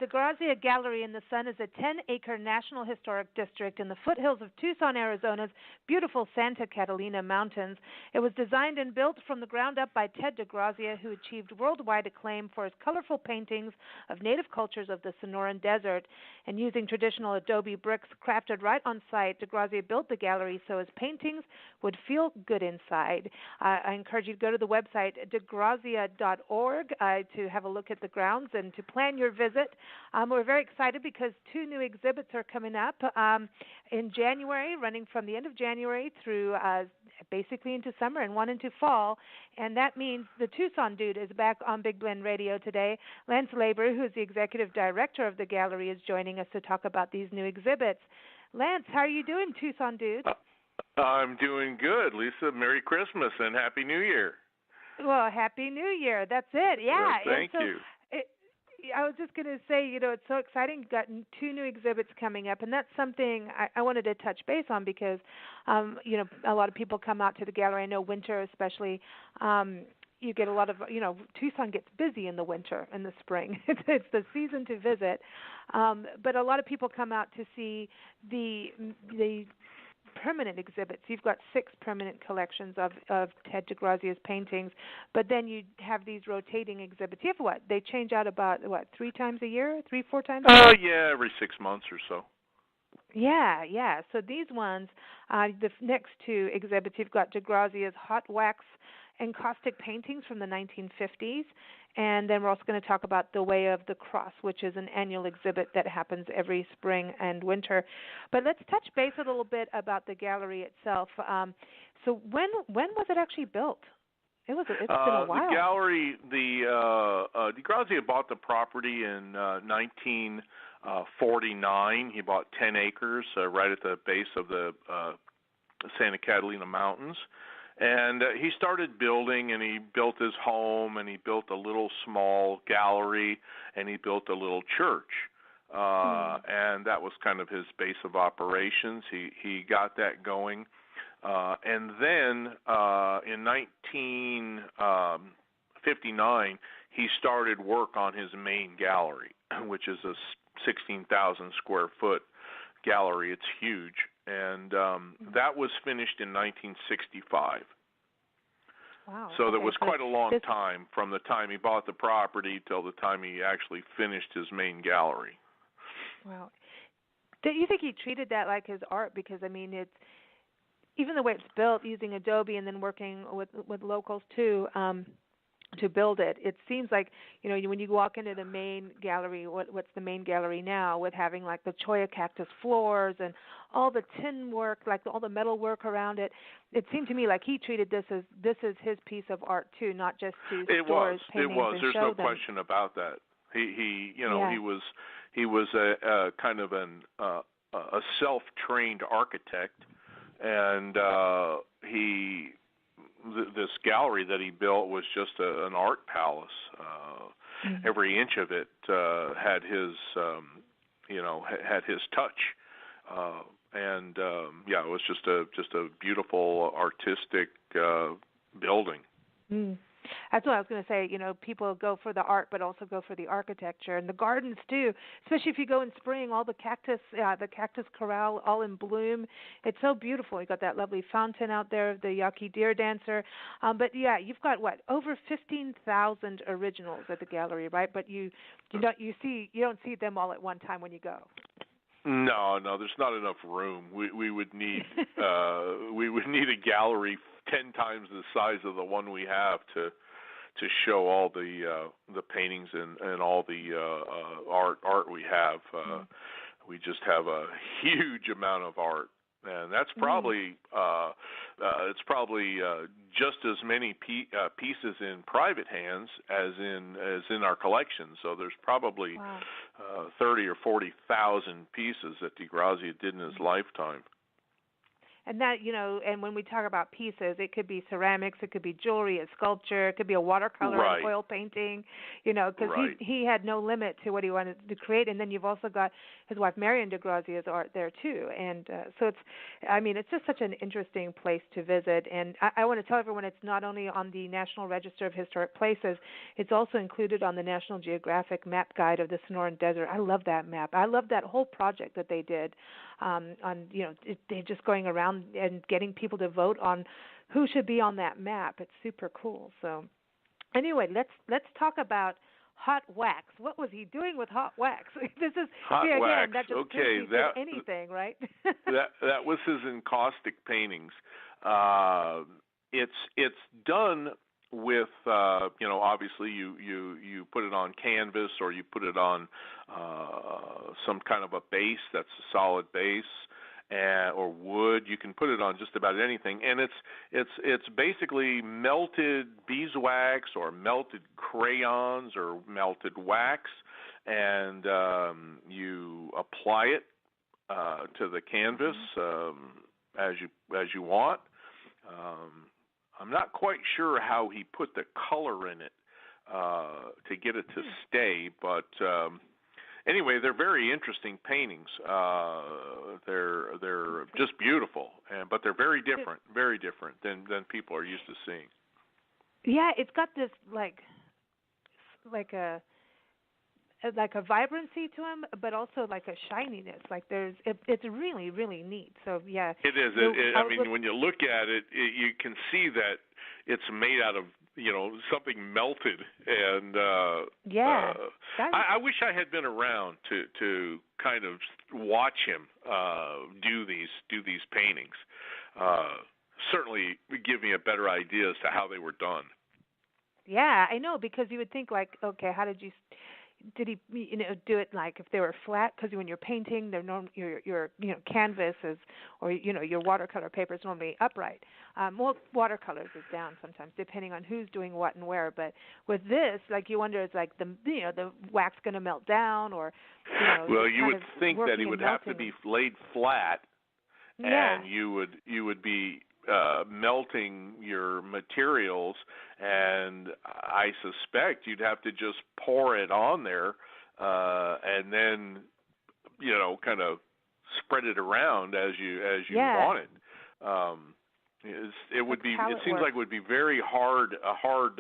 DeGrazia Gallery in the Sun is a 10-acre National Historic District in the foothills of Tucson, Arizona's beautiful Santa Catalina Mountains. It was designed and built from the ground up by Ted DeGrazia, who achieved worldwide acclaim for his colorful paintings of native cultures of the Sonoran Desert. And using traditional adobe bricks crafted right on site, DeGrazia built the gallery so his paintings would feel good inside. I encourage you to go to the website DeGrazia.org to have a look at the grounds and to plan your visit. We're very excited because 2 new exhibits are coming up in January, running from the end of January through basically into summer and one into fall. And that means the Tucson Dude is back on Big Blend Radio today. Lance Labor, who is the executive director of the gallery, is joining us to talk about these new exhibits. Lance, how are you doing, Tucson Dude? I'm doing good, Lisa. Merry Christmas and Happy New Year. Well, Happy New Year. That's it. Yeah. Thank you. I was just going to say, it's so exciting. You've got 2 new exhibits coming up, and that's something I wanted to touch base on because, a lot of people come out to the gallery. I know winter especially, you get a lot of, Tucson gets busy in the winter and the spring. It's the season to visit. But a lot of people come out to see the permanent exhibits. You've got 6 permanent collections of Ted DeGrazia's paintings, but then you have these rotating exhibits. You have what? They change out about, 3 times a year? 3-4 times a year? Yeah, every 6 months or so. Yeah. So these ones, the next 2 exhibits, you've got DeGrazia's hot wax encaustic paintings from the 1950s, and then we're also going to talk about The Way of the Cross, which is an annual exhibit that happens every spring and winter. But let's touch base a little bit about the gallery itself. So when was it actually built? It's been a while. The gallery, DeGrazia bought the property in 1949. He bought 10 acres right at the base of the Santa Catalina Mountains. And he started building, and he built his home, and he built a little small gallery, and he built a little church. And that was kind of his base of operations. He got that going. And then in 1959, he started work on his main gallery, which is a 16,000 square foot gallery. It's huge. And that was finished in 1965. Wow. So there was quite a long time from the time he bought the property till the time he actually finished his main gallery. Wow. Do you think he treated that like his art? Because, it's even the way it's built using adobe and then working with locals too, to build it. It seems like, when you walk into the main gallery, what's the main gallery now, with having like the cholla cactus floors and all the tin work, like all the metal work around it, it seemed to me like he treated this is his piece of art too, not just to store his paintings and There's show no them. question about that. He was a kind of a self-trained architect, and this gallery that he built was just an art palace. Every inch of it had his, had his touch, and it was just a beautiful artistic building. That's what I was going to say. People go for the art, but also go for the architecture and the gardens too. Especially if you go in spring, all the cactus corral, all in bloom. It's so beautiful. You got that lovely fountain out there, the Yaqui Deer Dancer. But yeah, you've got over 15,000 originals at the gallery, right? But you don't see them all at one time when you go. No, there's not enough room. We would need a gallery 10 times the size of the one we have to show all the paintings and all the art we have. We just have a huge amount of art, and that's probably just as many pieces in private hands as in our collection. So there's probably 30 or 40,000 pieces that DeGrazia did in his lifetime. And that, and when we talk about pieces, it could be ceramics, it could be jewelry, a sculpture, it could be a watercolor, Right. an oil painting, because Right. he had no limit to what he wanted to create. And then you've also got his wife Marion DeGrazia's art there too. And so it's just such an interesting place to visit. And I want to tell everyone it's not only on the National Register of Historic Places, it's also included on the National Geographic Map Guide of the Sonoran Desert. I love that map. I love that whole project that they did. They're just going around and getting people to vote on who should be on that map. It's super cool. So anyway, let's talk about hot wax. What was he doing with hot wax? This is hot wax. That just okay, proves he did anything, right? that was his encaustic paintings. It's done with obviously you put it on canvas, or you put it on some kind of a base that's a solid base, or wood. You can put it on just about anything, and it's basically melted beeswax or melted crayons or melted wax, and you apply it to the canvas as you want. I'm not quite sure how he put the color in it to get it to stay, but anyway, they're very interesting paintings. They're just beautiful, but they're very different than people are used to seeing. Yeah, it's got this like a vibrancy to them, but also like a shininess. Like it's really, really neat. So yeah, it is. When you look at it, you can see that it's made out of something melted, and I wish I had been around to kind of watch him do these paintings. Certainly give me a better idea as to how they were done. Yeah, I know, because you would think like, okay, did he do it like if they were flat? Because when you're painting, your canvas is, or your watercolor paper is normally upright. Watercolors is down sometimes depending on who's doing what and where. But with this, like, you wonder, is like the wax going to melt down, or well, you would think that it would have to be laid flat, and you would be melting your materials, and I suspect you'd have to just pour it on there and then kind of spread it around as you want it. It would be. It seems like it would be very hard, a hard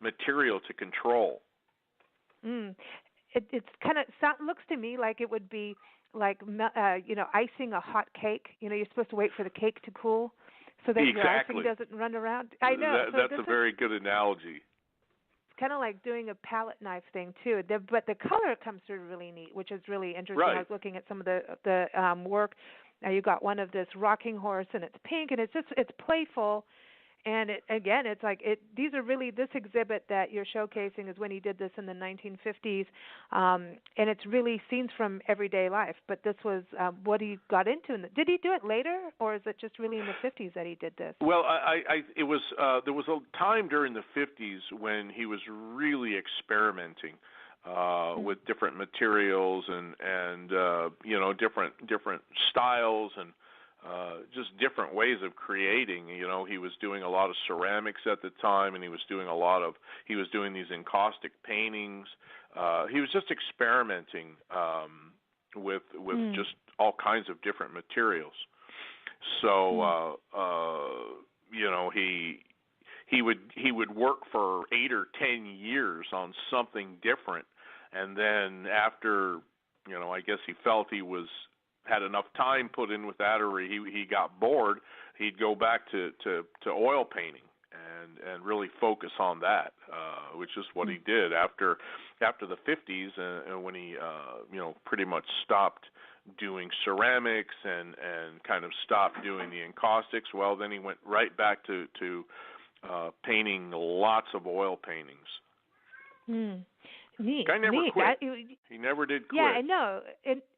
material to control. It's kind of looks to me like it would be like icing a hot cake. You're supposed to wait for the cake to cool, so that your icing doesn't run around. I know. That's a very good analogy. It's kind of like doing a palette knife thing too. But the color comes through really neat, which is really interesting. Right. I was looking at some of the work. You got one of this rocking horse, and it's pink, and it's playful. And it's like these are really, this exhibit that you're showcasing is when he did this in the 1950s, and it's really scenes from everyday life. But this was what he got into. Did he do it later, or is it just really in the 50s that he did this? Well, it was there was a time during the 50s when he was really experimenting with different materials and different styles and just different ways of creating. He was doing a lot of ceramics at the time, and he was doing these encaustic paintings. He was just experimenting with just all kinds of different materials. So he would work for 8 or 10 years on something different, and then after I guess he felt he had enough time put in with that, or he got bored, he'd go back to oil painting and really focus on that, which is what he did after the 50s, and when he pretty much stopped doing ceramics and kind of stopped doing the encaustics. Well, then he went right back to painting lots of oil paintings. Neat. Guy never quit. He never did quit. Yeah, I know.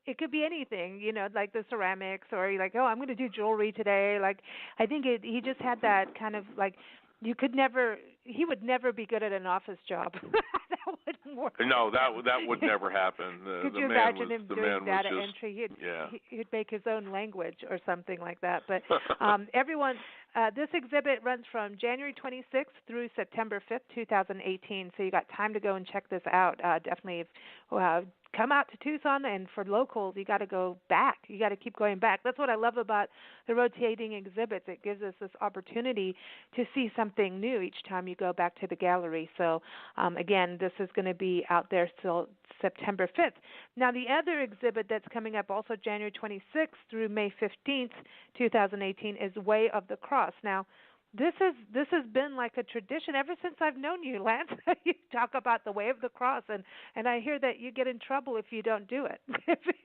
It could be anything, like the ceramics, or you're like, I'm going to do jewelry today. Like, I think he just had that kind of like, he would never be good at an office job. That would No, that would never happen. Could the you man imagine was him the doing man data was just entry? yeah. He'd make his own language or something like that. But everyone, this exhibit runs from January 26th through September 5th, 2018. So you got time to go and check this out. Definitely, come out to Tucson, and for locals, you got to go back. You got to keep going back. That's what I love about the rotating exhibits. It gives us this opportunity to see something new each time you go back to the gallery. So again, this is going to be out there till September 5th. Now, the other exhibit that's coming up also January 26th through May 15th, 2018 is Way of the Cross. Now, this has been like a tradition ever since I've known you, Lance. You talk about the Way of the Cross, and I hear that you get in trouble if you don't do it,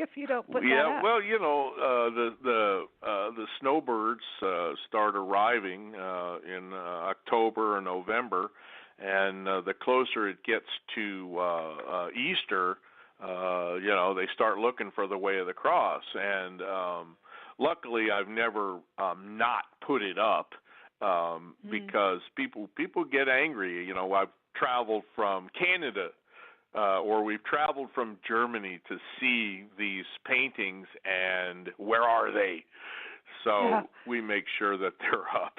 if you don't put that up. Well, the snowbirds start arriving in October or November, and the closer it gets to Easter, they start looking for the Way of the Cross. And luckily, I've never not put it up. Because people get angry. I've traveled from Canada, or we've traveled from Germany to see these paintings, and where are they? So we make sure that they're up.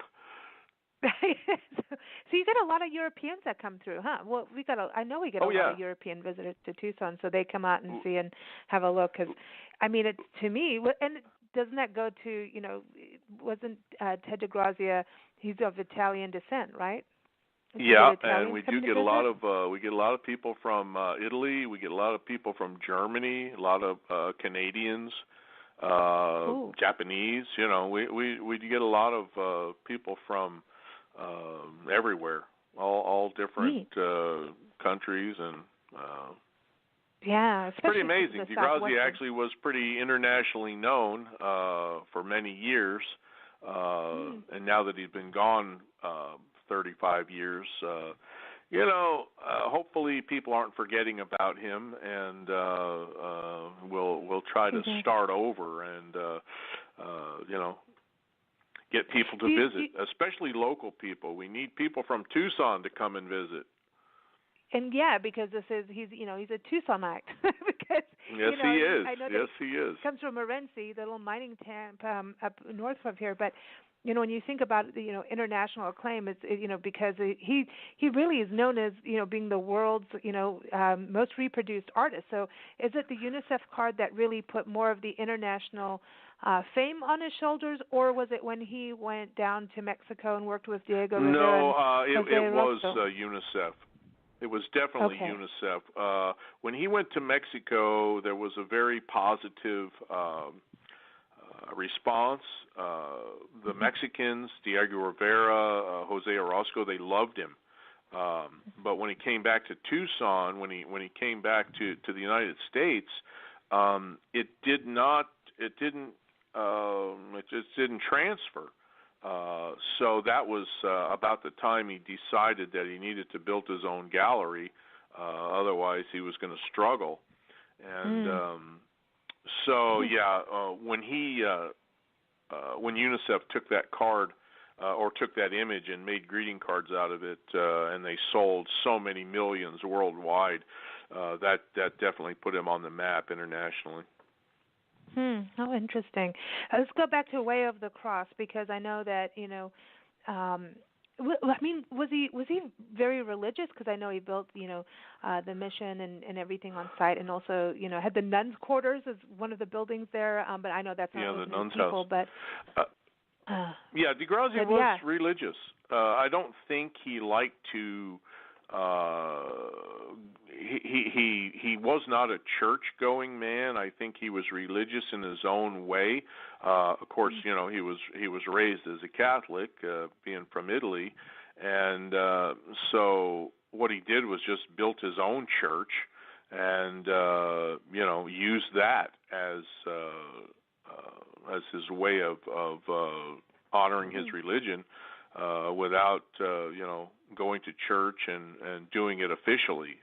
So you get a lot of Europeans that come through, huh? Well, I know we get a lot of European visitors to Tucson, so they come out and see and have a look. Because, to me, and doesn't that go to, wasn't Ted DeGrazia? He's of Italian descent, right? Yeah, and we do get a lot of people from Italy. We get a lot of people from Germany. A lot of Canadians, Japanese. We get a lot of people from everywhere, all different countries, and yeah, it's pretty amazing. DeGrazia actually was pretty internationally known for many years. And now that he's been gone 35 years, hopefully people aren't forgetting about him, and we'll try to start over and get people to visit, especially local people. We need people from Tucson to come and visit. And because he's a Tucsonite because he is. I know yes, he is. Comes from Morenci, the little mining town up north of here. But when you think about international acclaim, it's because he really is known as being the world's most reproduced artist. So is it the UNICEF card that really put more of the international fame on his shoulders, or was it when he went down to Mexico and worked with Diego Rivera? No, it was UNICEF. It was definitely UNICEF. When he went to Mexico, there was a very positive response. The Mexicans, Diego Rivera, Jose Orozco, they loved him. But when he came back to Tucson, when he came back to the United States, it just didn't transfer. So that was about the time he decided that he needed to build his own gallery. Otherwise, he was going to struggle. And when UNICEF took that card or took that image and made greeting cards out of it, and they sold so many millions worldwide, that definitely put him on the map internationally. How interesting. Let's go back to Way of the Cross, because I know that was he very religious? Because I know he built the mission and everything on site, and also had the nuns' quarters as one of the buildings there. But I know that's not the nuns' people. House. But DeGrazia was religious. I don't think he liked to. He was not a church-going man. I think he was religious in his own way. Of course, he was raised as a Catholic, being from Italy, and so what he did was just built his own church, and used that as his way of honoring his religion. Without going to church and doing it officially.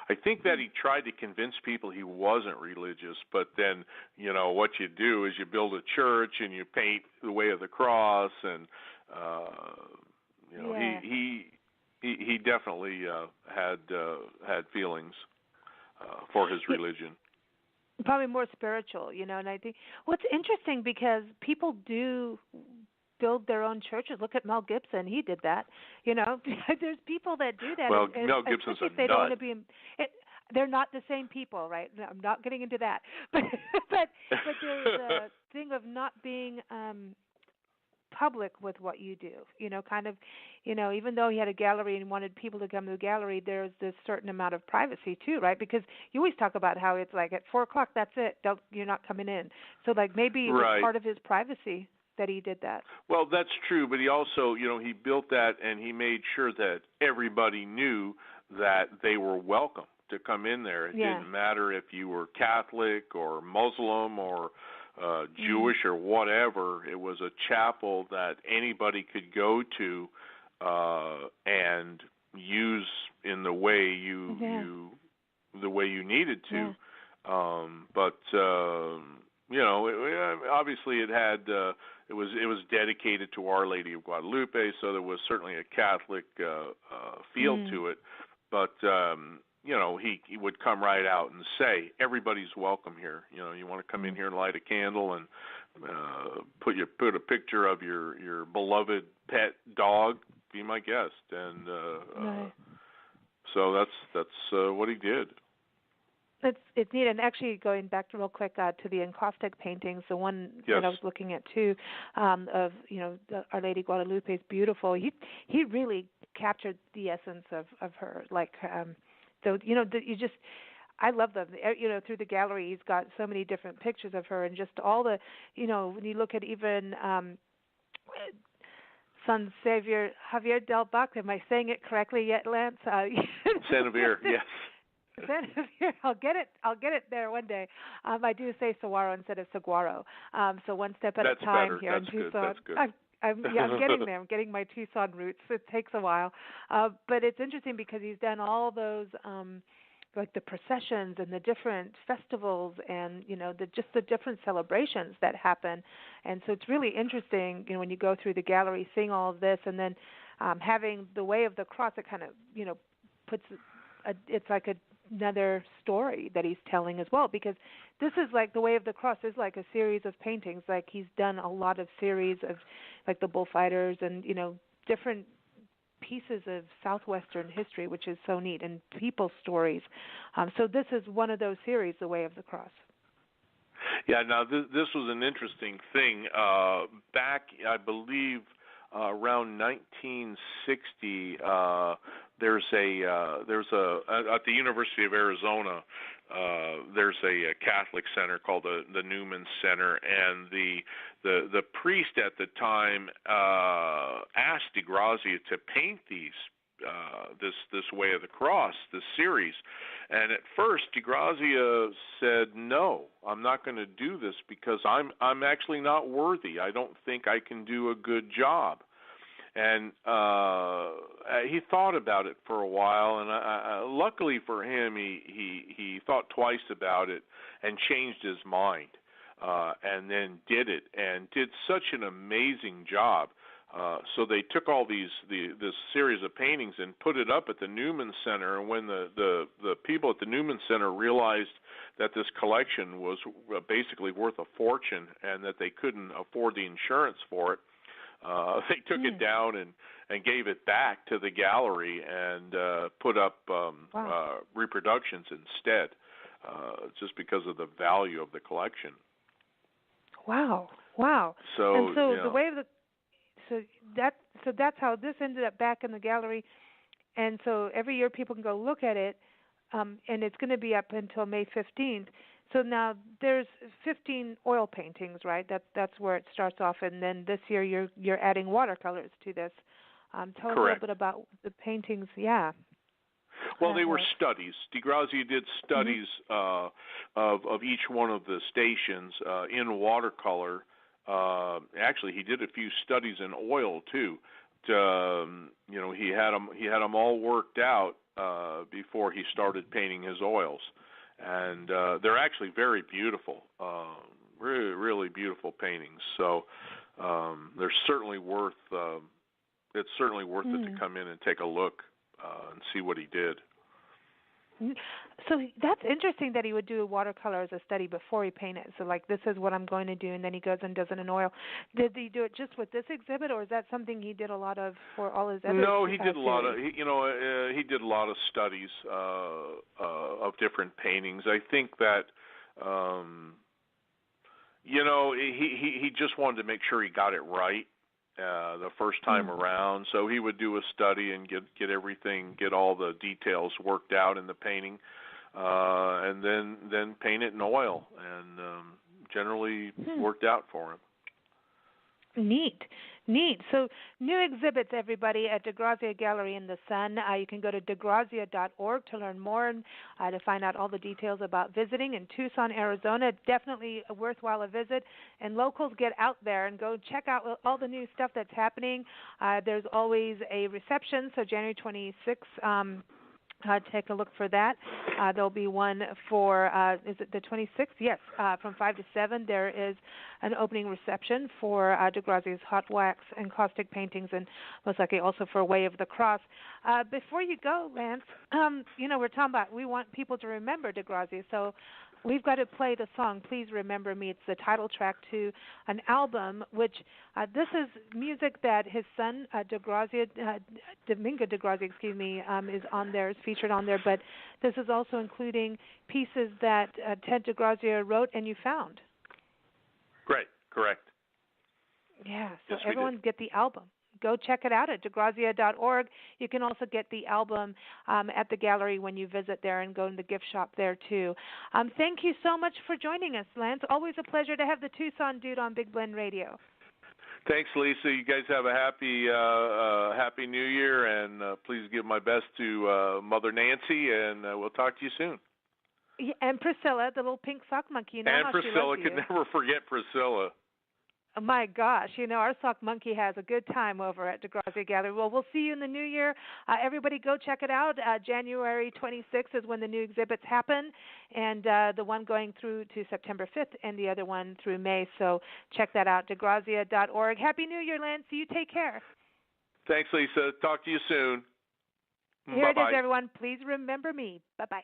I think that he tried to convince people he wasn't religious, but then what you do is you build a church and you paint the Way of the Cross, and he definitely had feelings for his religion. Probably more spiritual, and I think what's interesting because people do build their own churches. Look at Mel Gibson; he did that. There's people that do that. Well, and Mel Gibson's especially if a they don't nut. want to be. They're not the same people, right? No, I'm not getting into that, but there's a thing of not being public with what you do. Kind of, even though he had a gallery and wanted people to come to the gallery, there's this certain amount of privacy too, right? Because you always talk about how it's like at 4:00, that's it. You're not coming in. So like maybe it was part of his privacy that he did that. Well, that's true, but he also, he built that and he made sure that everybody knew that they were welcome to come in there. It didn't matter if you were Catholic or Muslim or Jewish or whatever. It was a chapel that anybody could go to and use in the way you needed to. But obviously it had it was dedicated to Our Lady of Guadalupe, so there was certainly a Catholic feel to it. But he would come right out and say, everybody's welcome here. You want to come in here and light a candle and put a picture of your beloved pet dog, be my guest. And so that's what he did. It's neat, and actually going back real quick to the encaustic paintings, the one that I was looking at too, of Our Lady Guadalupe is beautiful. He really captured the essence of her, like so I love them. Through the gallery, he's got so many different pictures of her, and just all the when you look at even San Javier del Bac. Am I saying it correctly yet, Lance? San Javier, yes. I'll get it there one day. I do say saguaro instead of saguaro. So one step at a time here in Tucson. That's good. I'm getting there. I'm getting my Tucson roots. It takes a while, but it's interesting because he's done all those like the processions and the different festivals and the different celebrations that happen. And so it's really interesting, when you go through the gallery, seeing all of this, and then having the Way of the Cross. It kind of puts it's like another story that he's telling as well, because this is like the Way of the Cross is like a series of paintings. Like he's done a lot of series of like the bullfighters and different pieces of Southwestern history, which is so neat, and people's stories. So this is one of those series, the Way of the Cross. Yeah. Now this was an interesting thing. Back, I believe, around 1960. There's at the University of Arizona, there's a Catholic center called the Newman Center, and the priest at the time asked DeGrazia to paint this Way of the Cross, this series. And at first DeGrazia said, "No, I'm not going to do this because I'm actually not worthy. I don't think I can do a good job." And he thought about it for a while, and luckily for him, he thought twice about it and changed his mind, and then did it, and did such an amazing job. So they took all this series of paintings and put it up at the Newman Center. And when the people at the Newman Center realized that this collection was basically worth a fortune and that they couldn't afford the insurance for it, they took it down and gave it back to the gallery and put up reproductions instead, just because of the value of the collection. Wow. So, and so the Way of the that's how this ended up back in the gallery, and so every year people can go look at it, and it's going to be up until May 15th. So now there's 15 oil paintings, right? That's where it starts off, and then this year you're adding watercolors to this. Tell us a little bit about the paintings. Yeah. Well, they were studies. DeGrazia did studies of each one of the stations in watercolor. Actually, he did a few studies in oil too. He had them all worked out before he started painting his oils. And they're actually very beautiful, really, really beautiful paintings. So they're certainly worth. It's certainly worth it to come in and take a look. and see what he did. So that's interesting that he would do watercolor as a study before he painted. So like, this is what I'm going to do, and then he goes and does it in oil. Did he do it just with this exhibit, or is that something he did a lot of for all his other? No, he did a lot of he did a lot of studies of different paintings. I think that he just wanted to make sure he got it right the first time around. So he would do a study and get all the details worked out in the painting, and then paint it in oil, and generally worked out for him. Neat. So new exhibits, everybody, at DeGrazia Gallery in the Sun. You can go to DeGrazia.org to learn more and to find out all the details about visiting in Tucson, Arizona. Definitely a worthwhile visit. And locals, get out there and go check out all the new stuff that's happening. There's always a reception, so January 26th. Take a look for that. There'll be one for, is it the 26th? Yes, from 5 to 7. There is an opening reception for DeGrazia's hot wax and caustic paintings, and most likely also for Way of the Cross. Before you go, Lance, we're talking about, we want people to remember DeGrazia, so we've got to play the song Please Remember Me. It's the title track to an album, which this is music that his son, Domingo DeGrazia, is on there, is featured on there, but this is also including pieces that Ted DeGrazia wrote and you found. Great, correct. Yeah, so yes, everyone get the album. Go check it out at DeGrazia.org. You can also get the album at the gallery when you visit there, and go in the gift shop there too. Thank you so much for joining us, Lance. Always a pleasure to have the Tucson Dude on Big Blend Radio. Thanks, Lisa. You guys have a happy New Year, and please give my best to Mother Nancy, and we'll talk to you soon. Yeah, and Priscilla, the little pink sock monkey. You know and how Priscilla, she loves you. could never forget Priscilla. Oh my gosh, our sock monkey has a good time over at DeGrazia Gallery. Well, we'll see you in the new year. Everybody go check it out. January 26th is when the new exhibits happen, and the one going through to September 5th and the other one through May. So check that out, DeGrazia.org. Happy New Year, Lance. You take care. Thanks, Lisa. Talk to you soon. Here Bye-bye. it is, everyone. Please remember me. Bye-bye.